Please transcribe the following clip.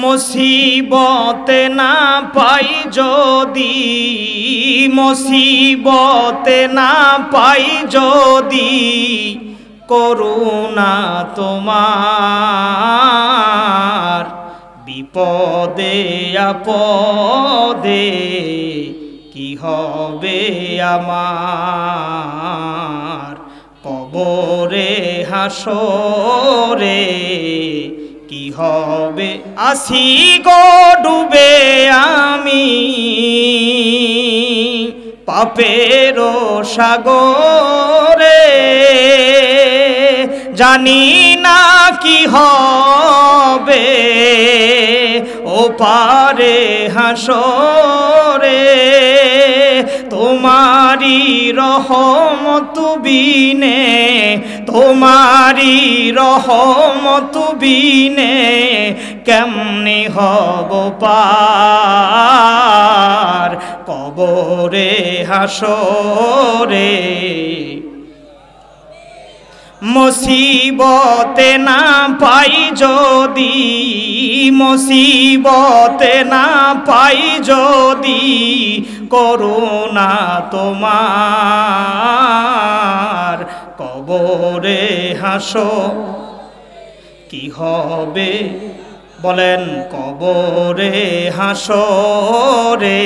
মুসিবতে না পাই যদি, মুসিবতে না পাই যদি করুণা তোমার, বিপদে আপদে কি হবে আমার, কবরে হাসরে কি হবে। আসি গো ডুবে আমি পাপের সাগরে, জানি না কি হবে ও পারে হাসরে, তোমারি রহমত বিনে, তোমারি রহমত বিনে কেমনে হব পার, কবরে হাসরে। মুসিবতে না পাই যদি, মুসিবতে না পাই যদি করুণা তোমার, কবরে হাসো কি হবে বলেন, কবরে হাসরে